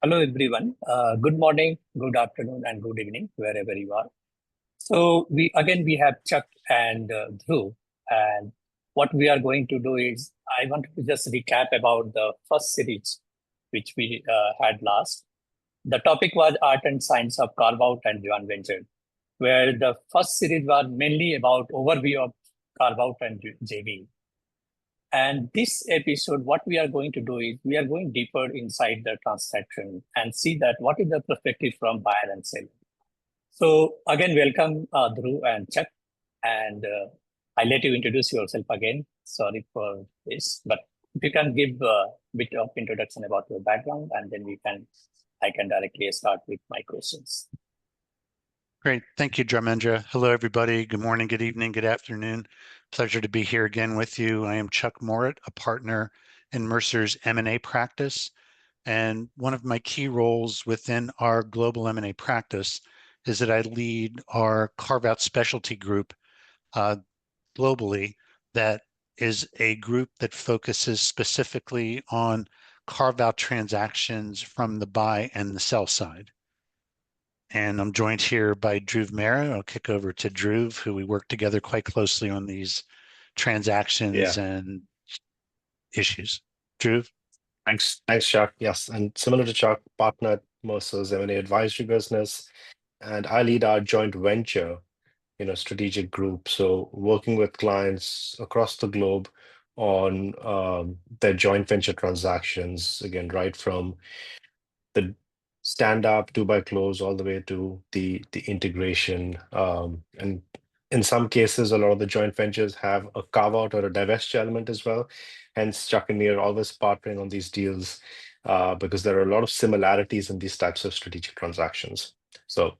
Hello, everyone. Good morning, good afternoon, and good evening, wherever you are. So we have Chuck and Dhruv, and what we are going to do is I want to just recap about the first series which we had last. The topic was art and science of carve-out and joint venture, where the first series was mainly about overview of carve-out and JV. And this episode, what we are going to do is we are going deeper inside the transaction and see that what is the perspective from buyer and seller. So again, welcome Dhruv and Chuck, and I let you introduce yourself again. Sorry for this, but if you can give a bit of introduction about your background, and then I can directly start with my questions. Great. Thank you, Dharmendra. Hello, everybody. Good morning, good evening, good afternoon. Pleasure to be here again with you. I am Chuck Morit, a partner in Mercer's M&A practice. And one of my key roles within our global M&A practice is that I lead our carve-out specialty group globally. That is a group that focuses specifically on carve-out transactions from the buy and the sell side. And I'm joined here by Dhruv Mehra. I'll kick over to Dhruv, who we work together quite closely on these transactions and issues. Dhruv? Thanks, Chuck. Yes, and similar to Chuck, partner at Mercer's M&A advisory business, and I lead our joint venture, strategic group. So working with clients across the globe on their joint venture transactions, again, right from the stand up to by close all the way to the integration. And in some cases, a lot of the joint ventures have a carve out or a divest element as well. Hence, Chuck and me are always partnering on these deals because there are a lot of similarities in these types of strategic transactions. So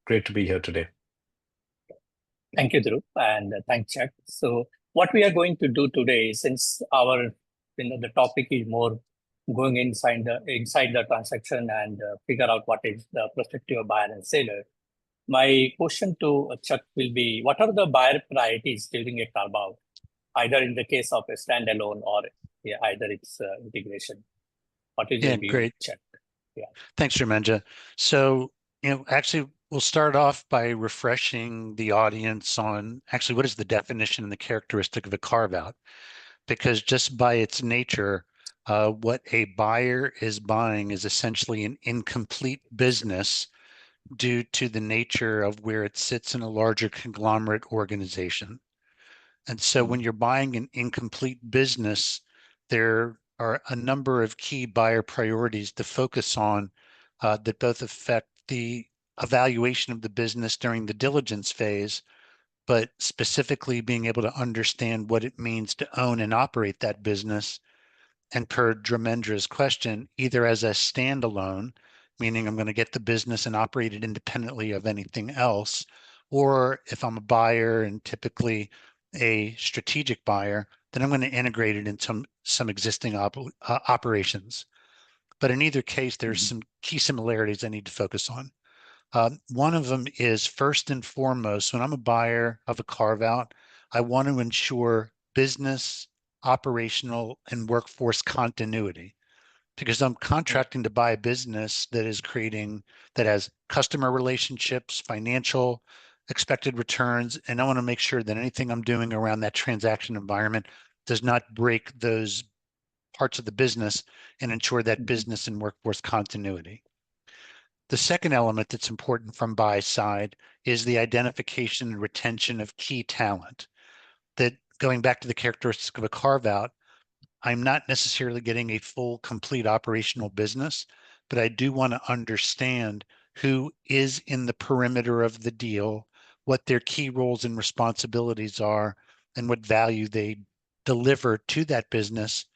great to be here today. Thank you, Dhruv, and thanks, Chuck. So what we are going to do today, since the topic is more going inside the transaction and figure out what is the perspective of buyer and seller. My question to Chuck will be: what are the buyer priorities during a carve out, either in the case of a standalone or either it's integration? What is your view, Great. Chuck? Yeah. Thanks, Dharmendra. So, actually, we'll start off by refreshing the audience on actually what is the definition and the characteristic of a carve out, because just by its nature, what a buyer is buying is essentially an incomplete business due to the nature of where it sits in a larger conglomerate organization. And so when you're buying an incomplete business, there are a number of key buyer priorities to focus on that both affect the evaluation of the business during the diligence phase, but specifically being able to understand what it means to own and operate that business. And per Dharmendra's question, either as a standalone, meaning I'm going to get the business and operate it independently of anything else, or if I'm a buyer and typically a strategic buyer, then I'm going to integrate it into some existing operations. But in either case, there's some key similarities I need to focus on. One of them is, first and foremost, when I'm a buyer of a carve out, I want to ensure business, operational, and workforce continuity, because I'm contracting to buy a business that has customer relationships, financial expected returns, and I want to make sure that anything I'm doing around that transaction environment does not break those parts of the business and ensure that business and workforce continuity. The second element that's important from buy side is the identification and retention of key talent. That, going back to the characteristic of a carve out, I'm not necessarily getting a full, complete operational business, but I do want to understand who is in the perimeter of the deal, what their key roles and responsibilities are, and what value they deliver to that business,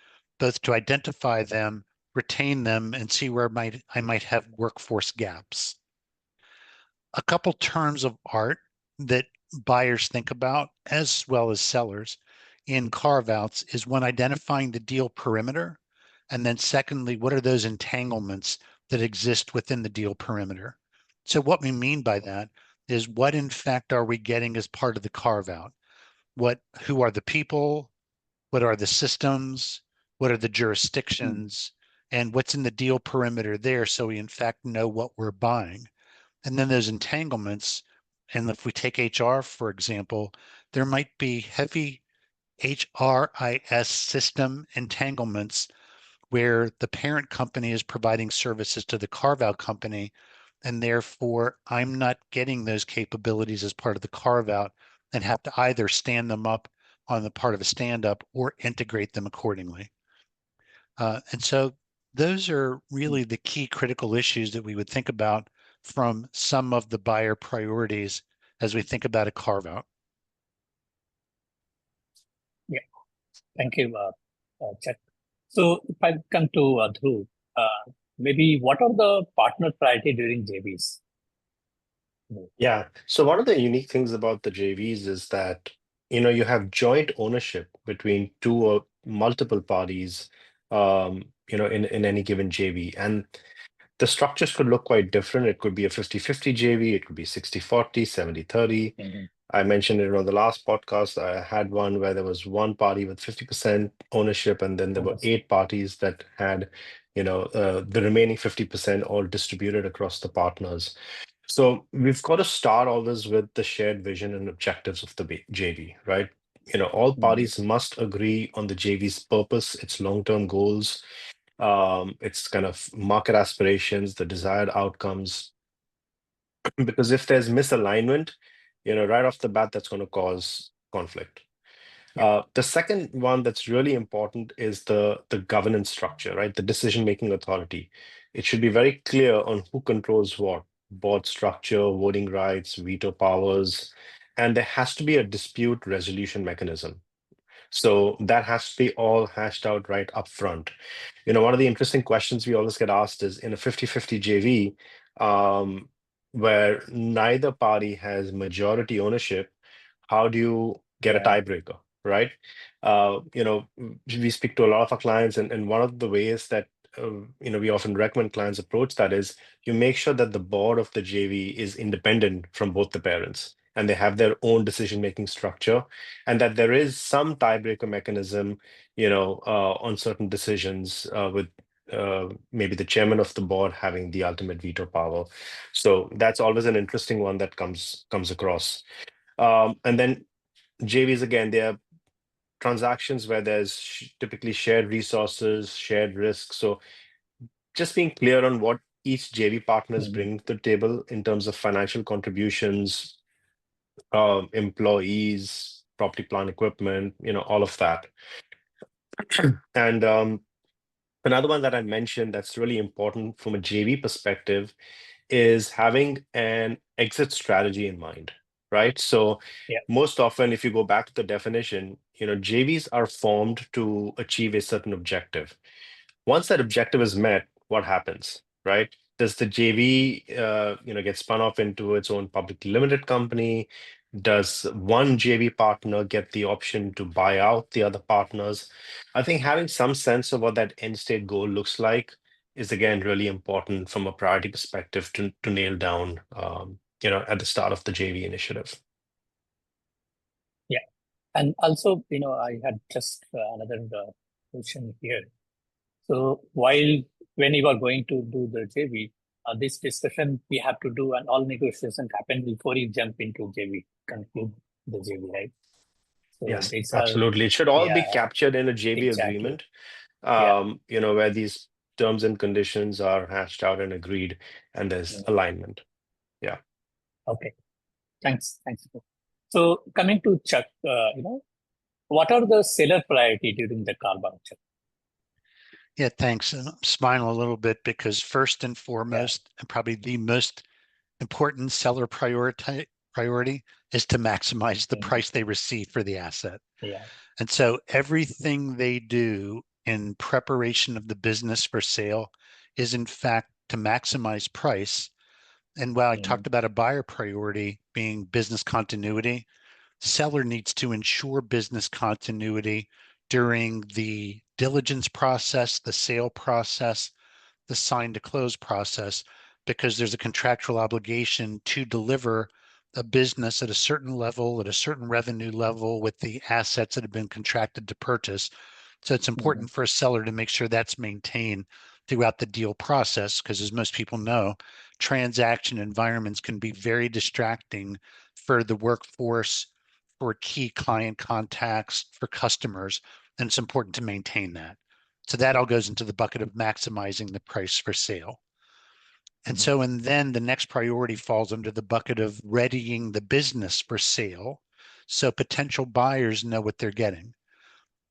both to identify them, retain them, and see where I might have workforce gaps. A couple terms of art that buyers think about, as well as sellers, in carve-outs is, one, identifying the deal perimeter, and then secondly, what are those entanglements that exist within the deal perimeter? So what we mean by that is, what in fact are we getting as part of the carve-out? Who are the people? What are the systems? What are the jurisdictions? and what's in the deal perimeter there, so we in fact know what we're buying. And then those entanglements, and if we take HR, for example, there might be heavy HRIS system entanglements where the parent company is providing services to the carve-out company, and therefore I'm not getting those capabilities as part of the carve-out and have to either stand them up on the part of a stand-up or integrate them accordingly. And so those are really the key critical issues that we would think about from some of the buyer priorities as we think about a carve-out. Yeah, thank you, Chuck. So if I come to Dhruv, maybe what are the partner priority during JVs? Yeah. So one of the unique things about the JVs is that, you have joint ownership between two or multiple parties, in any given JV. And the structures could look quite different. It could be a 50-50 JV, it could be 60-40, 70-30. Mhm. I mentioned it on the last podcast. I had one where there was one party with 50% ownership, and then there were Understood. 8 parties that had, the remaining 50% all distributed across the partners. So we've got to start always with the shared vision and objectives of the JV, right? All Mhm. parties must agree on the JV's purpose, its long-term goals, its kind of market aspirations, the desired outcomes. Because if there's misalignment, right off the bat, that's going to cause conflict. Yeah, The second one that's really important is the governance structure, right? The decision-making authority. It should be very clear on who controls what, board structure, voting rights, veto powers, and there has to be a dispute resolution mechanism. So that has to be all hashed out right up front. One of the interesting questions we always get asked is in a 50-50 JV, where neither party has majority ownership, how do you get a yeah, tiebreaker, right? We speak to a lot of our clients, and one of the ways that we often recommend clients approach that is you make sure that the board of the JV is independent from both the parents and they have their own decision-making structure, and that there is some tiebreaker mechanism, on certain decisions with maybe the chairman of the board having the ultimate veto power. So that's always an interesting one that comes across. And then JVs, again, they are transactions where there's typically shared resources, shared risks. So just being clear on what each JV partner is Mhm. bringing to the table in terms of financial contributions, employees, property, plant, equipment, all of that. And another one that I mentioned that's really important from a JV perspective is having an exit strategy in mind, right? So Yeah. most often, if you go back to the definition, JVs are formed to achieve a certain objective. Once that objective is met, what happens, right? Does the JV, get spun off into its own publicly limited company? Does one JV partner get the option to buy out the other partners? I think having some sense of what that end state goal looks like is again really important from a priority perspective to nail down, at the start of the JV initiative. Yeah. And also, I had just another question here. So when you are going to do the JV, this discussion we have to do and all negotiations happen before you jump into JV, conclude the JV, right? So Yes, these are, absolutely. It should all be yeah, captured in a JV exactly. agreement, Yeah. where these terms and conditions are hashed out and agreed, and there's Mhm. alignment. Yeah. Okay. Thanks. Thanks. So coming to Chuck, what are the seller priority during the carve-out, Chuck? Yeah, thanks. And I'm smiling a little bit because first and Yeah. foremost, and probably the most important seller priority is to maximize the Mhm. price they receive for the asset. Yeah. And so everything they do in preparation of the business for sale is in fact to maximize price. And while I Mhm. talked about a buyer priority being business continuity, seller needs to ensure business continuity during the diligence process, the sale process, the sign to close process, because there's a contractual obligation to deliver a business at a certain level, at a certain revenue level with the assets that have been contracted to purchase. So it's Mhm. important for a seller to make sure that's maintained throughout the deal process, because as most people know, transaction environments can be very distracting for the workforce, for key client contacts, for customers, and it's important to maintain that. So that all goes into the bucket of maximizing the price for sale. And Mhm. so, and then the next priority falls under the bucket of readying the business for sale, so potential buyers know what they're getting.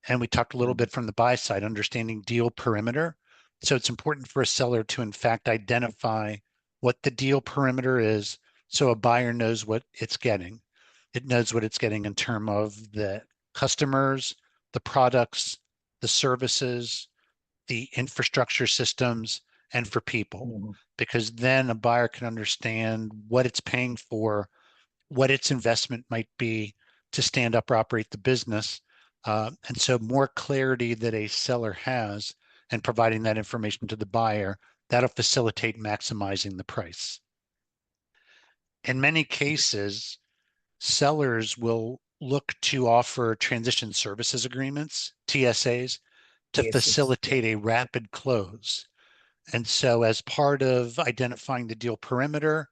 And we talked a little Mhm. bit from the buy side, understanding deal perimeter. So it's important for a seller to, in fact, identify what the deal perimeter is so a buyer knows what it's getting. It knows what it's getting in terms of the customers, the products, the services, the infrastructure systems, and for people, Mhm. because then a buyer can understand what it's paying for, what its investment might be to stand up or operate the business. And so more clarity that a seller has and providing that information to the buyer, that'll facilitate maximizing the price. In many cases, sellers will look to offer transition services agreements, TSAs, to Yes, yes, yeah. facilitate a rapid close. And so, as part of identifying the deal perimeter,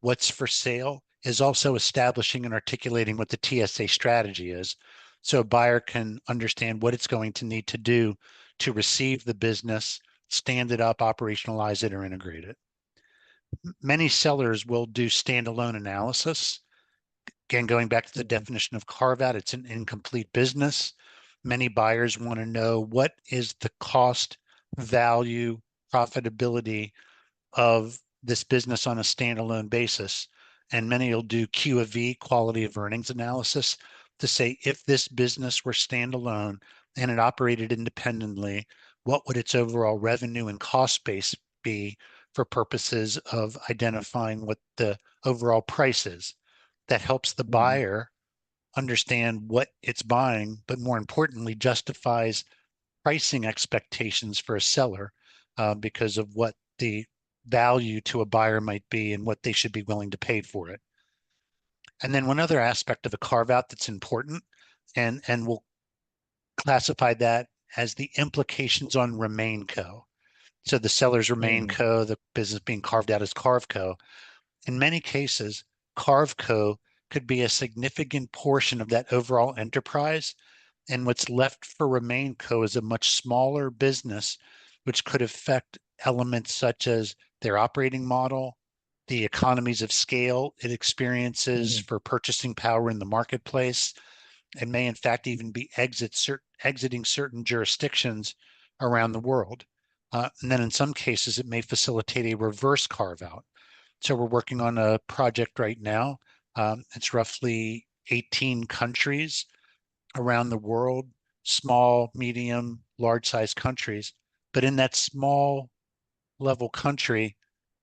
what's for sale is also establishing and articulating what the TSA strategy is. So a buyer can understand what it's going to need to do to receive the business, stand it up, operationalize it, or integrate it. Many sellers will do standalone analysis. Again, going back to the Mhm. definition of carve out, it's an incomplete business. Many buyers want to know what is the cost, value, profitability of this business on a standalone basis. And many will do Q of V, quality of earnings analysis, to say if this business were standalone and it operated independently, what would its overall revenue and cost base be for purposes of identifying what the overall price is. That helps the Mhm. buyer understand what it's buying, but more importantly, justifies pricing expectations for a seller because of what the value to a buyer might be and what they should be willing to pay for it. And then one other aspect of a carve out that's important, and we'll classify that as the implications on remain co. So the seller's remain Mhm. co, the business being carved out as carve co. In many cases, carve co could be a significant portion of that overall enterprise, and what's left for RemainCo is a much smaller business, which could affect elements such as their operating model, the economies of scale it experiences Mhm. for purchasing power in the marketplace, and may in fact even be exiting certain jurisdictions around the world. And then in some cases, it may facilitate a reverse carve out. So we're working on a project right now. It's roughly 18 countries around the world, small, medium, large size countries. But in that small level country,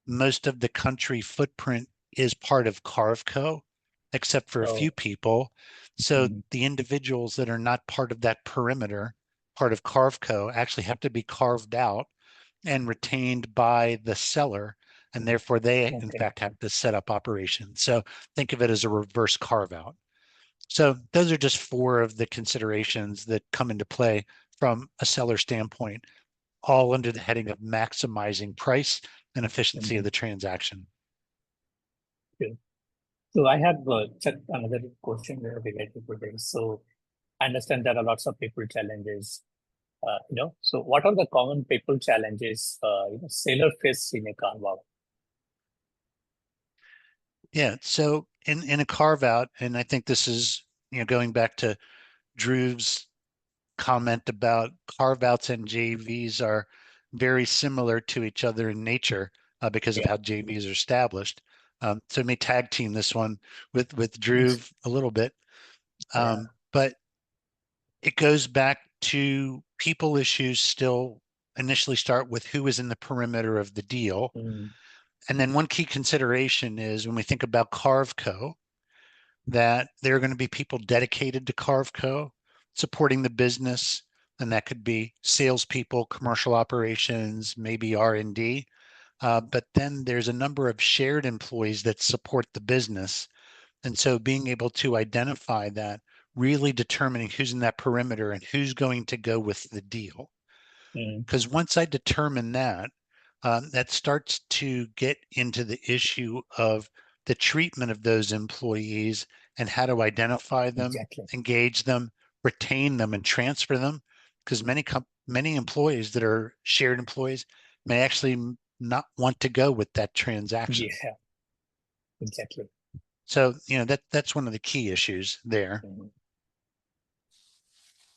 most of the country footprint is part of CarveCo, except for a few So, people. So mhm. the individuals that are not part of that perimeter, part of CarveCo, actually have to be carved out and retained by the seller. And therefore, they, in Okay. fact, have to set up operations. So think of it as a reverse carve out. So those are just four of the considerations that come into play from a seller standpoint, all under the heading of maximizing price and efficiency of Mhm. the transaction. Good. So I have checked another question related to this. So I understand there are lots of people challenges. So what are the common people challenges sailor face in a carve out? Yeah. So in a carve out, and I think this is going back to Drew's comment about carve outs and JVs are very similar to each other in nature because of Yeah. how JVs are established. So let me tag team this one with Drew a little bit. Yeah. But it goes back to people issues still initially start with who is in the perimeter of the deal. Mm. And then one key consideration is when we think about CarveCo, that there are going to be people dedicated to CarveCo supporting the business. And that could be salespeople, commercial operations, maybe R&D. But then there's a number of shared employees that support the business. And so being able to identify that, really determining who's in that perimeter and who's going to go with the deal. Mm, Because once I determine that, that starts to get into the issue of the treatment of those employees and how to identify them, exactly. engage them, retain them, and transfer them. Because many employees that are shared employees may actually not want to go with that transaction. Yeah, exactly. So, that's one of the key issues there. Mm,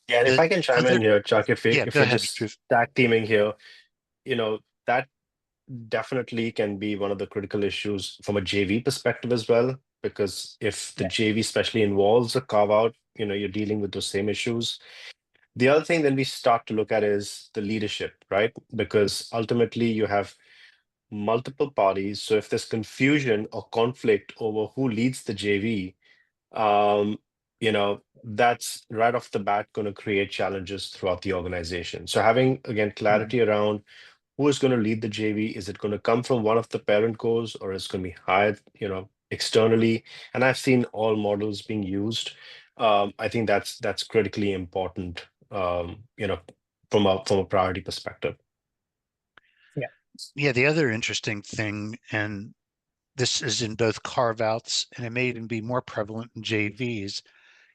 Yeah, and if The I can chime in other, here, Chuck, yeah, if go we're ahead, just Dhruv. tag teaming here, that definitely can be one of the critical issues from a JV perspective as well, because if the yeah. JV especially involves a carve out, you're dealing with those same issues. The other thing then we start to look at is the leadership, right? Because ultimately you have multiple parties. So if there's confusion or conflict over who leads the JV, um, that's right off the bat going to create challenges throughout the organization. So having again Mm, clarity around who is going to lead the JV, is it going to come from one of the parent cores or is it going to be hired, externally? And I've seen all models being used. I think that's critically important, from a priority perspective. yeah. Yeah, the other interesting thing, and this is in both carve outs and it may even be more prevalent in JVs,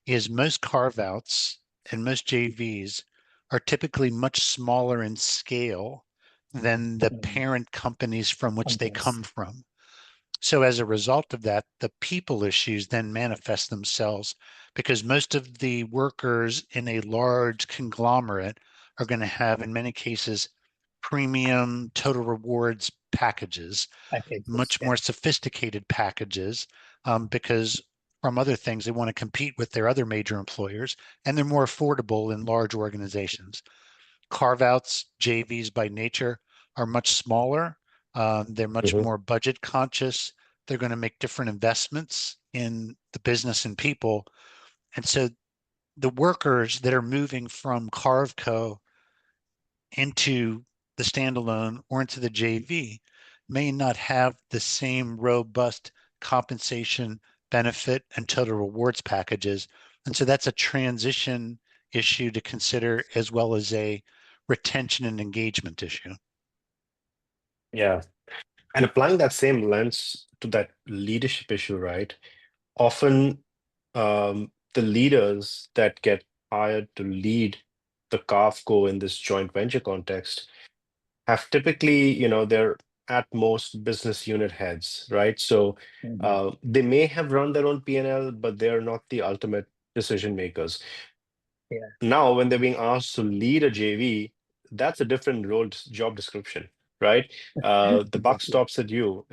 is most carve outs and most JVs are typically much smaller in scale than the Mm, parent companies from which they companies. come from. So as a result of that, the people issues then manifest themselves because most of the workers in a large conglomerate are going to have, in many cases, premium total rewards packages, Packages. much Yeah. more sophisticated packages, because from other things, they want to compete with their other major employers, and they're more affordable in large organizations. Carve-outs, JVs by nature, are much smaller. They're much Mhm. more budget conscious. They're going to make different investments in the business and people. And so the workers that are moving from CarveCo into the standalone or into the JV may not have the same robust compensation, benefit, and total rewards packages. And so that's a transition issue to consider as well as a retention and engagement issue. Yeah. And applying that same lens to that leadership issue, right? Often the leaders that get hired to lead the CAFCO in this joint venture context have typically, they're at most business unit heads, right? So Mhm. they may have run their own P&L, but they're not the ultimate decision makers. Yeah. Now, when they're being asked to lead a JV, that's a different job description, right? The buck Exactly. stops at you.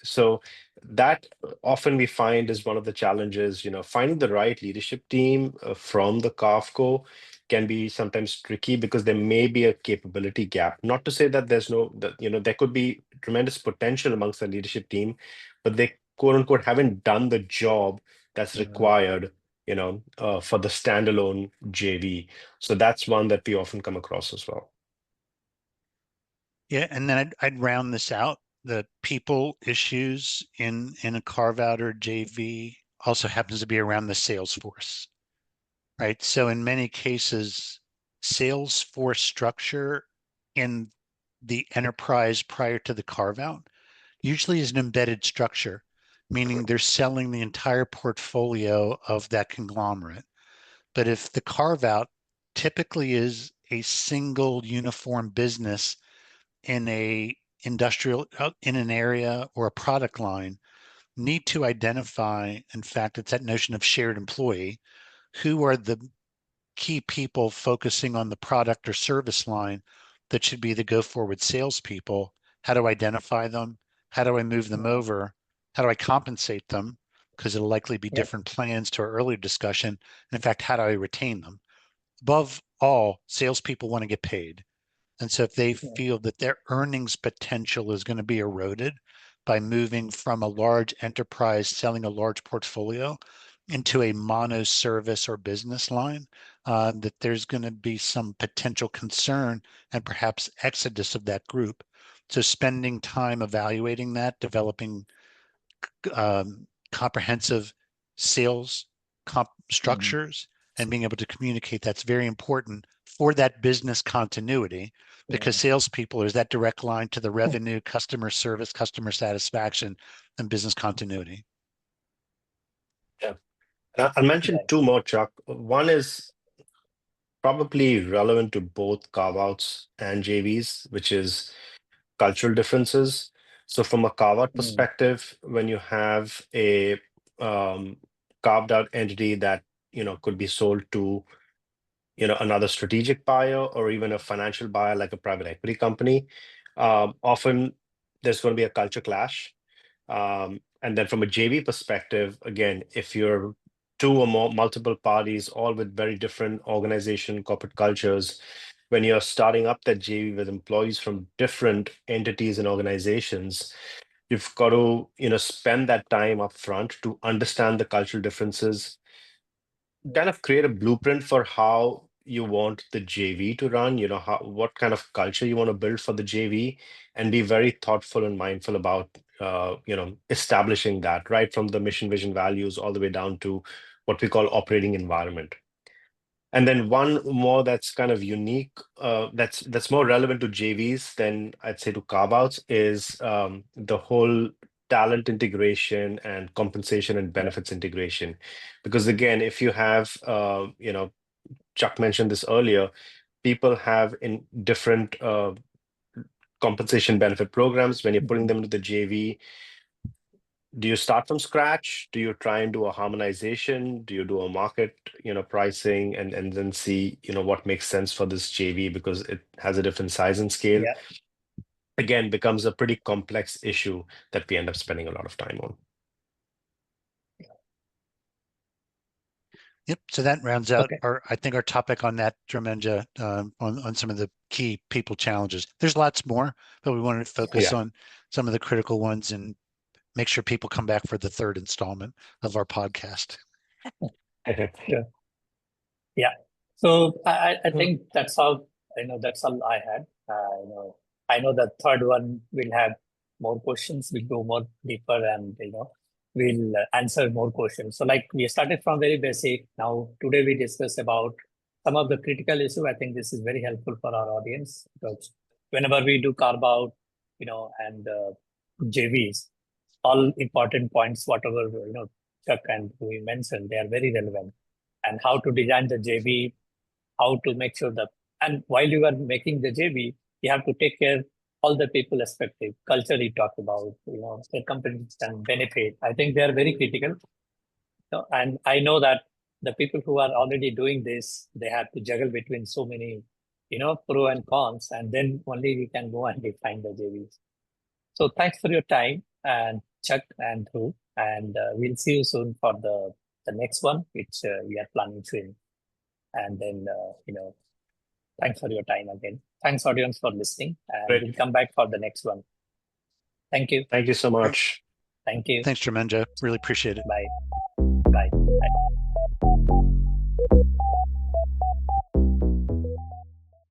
So that often we find is one of the challenges. Finding the right leadership team from the CAFCO can be sometimes tricky because there may be a capability gap. Not to say that there could be tremendous potential amongst the leadership team, but they quote unquote haven't done the job that's Mm, required, for the standalone JV. So that's one that we often come across as well. Yeah, and then I'd round this out. The people issues in a carve out or JV also happens to be around the sales force, right? So in many cases, sales force structure in the enterprise prior to the carve out usually is an embedded structure, meaning they're selling the entire portfolio of that conglomerate. But if the carve out typically is a single uniform business in a industrial in an area or a product line, need to identify, in fact, it's that notion of shared employee, who are the key people focusing on the product or service line that should be the go forward salespeople. How to identify them? How do I move them mm, over? How do I compensate them? Because it'll likely be yeah. different plans to our earlier discussion. And in fact, how do I retain them? Above all, salespeople want to get paid. And so if they Yeah. feel that their earnings potential is going to be eroded by moving from a large enterprise selling a large portfolio into a mono service or business line, that there's going to be some potential concern and perhaps exodus of that group. So spending time evaluating that, developing comprehensive sales Mhm. structures and being able to communicate that's very important for that business continuity, because salespeople is that direct line to the revenue, customer service, customer satisfaction, and business continuity. Yeah. I'll mention Right. two more, Chuck. One is probably relevant to both carve-outs and JVs, which is cultural differences. So from a carve-out perspective, when you have a carved out entity that could be sold to another strategic buyer or even a financial buyer like a private equity company, often there's going to be a culture clash. And then from a JV perspective, again, if you're two or more multiple parties, all with very different organization, corporate cultures, when you're starting up that JV with employees from different entities and organizations, you've got to, spend that time up front to understand the cultural differences, kind of create a blueprint for how you want the JV to run, what kind of culture you want to build for the JV, and be very thoughtful and mindful about, establishing that right from the mission, vision, values, all the way down to what we call operating environment. And then one more that's kind of unique, that's more relevant to JVs than I'd say to carve-outs is the whole talent integration and compensation and benefits integration. Because again, if you have, Chuck mentioned this earlier, people have in different compensation benefit programs. When you're putting them into the JV, do you start from scratch? Do you try and do a harmonization? Do you do a market, pricing and then see, what makes sense for this JV because it has a different size and scale? Yeah. Again, becomes a pretty complex issue that we end up spending a lot of time on. Yep. So that rounds out Okay. I think our topic on that, Dramenja, on some of the key people challenges. There's lots more, but we wanted to focus on some of the critical ones and make sure people come back for the third installment of our podcast. Sure. Yeah. So I think that's all. That's all I had. I know the third one will have more questions. We'll go more deeper, and we'll answer more questions. So like we started from very basic. Now today we discussed about some of the critical issue. I think this is very helpful for our audience because whenever we do carve out, and JVs, all important points, whatever Chuck and we mentioned, they are very relevant. And how to design the JV, how to make sure that, and while you are making the JV, you have to take care all the people perspective, culture you talk about, the companies and benefit. I think they are very critical. And I know that the people who are already doing this, they have to juggle between so many, pro and cons, and then only we can go and define the JVs. So thanks for your time, and Chuck and Dhruv, and we'll see you soon for the next one, which we are planning soon. And then, thanks for your time again. Thanks, audience, for listening. And Great. we'll come back for the next one. Thank you. Thank you so much. Thank you. Thanks, Dramenja. Really appreciate it. Bye. Bye. Bye.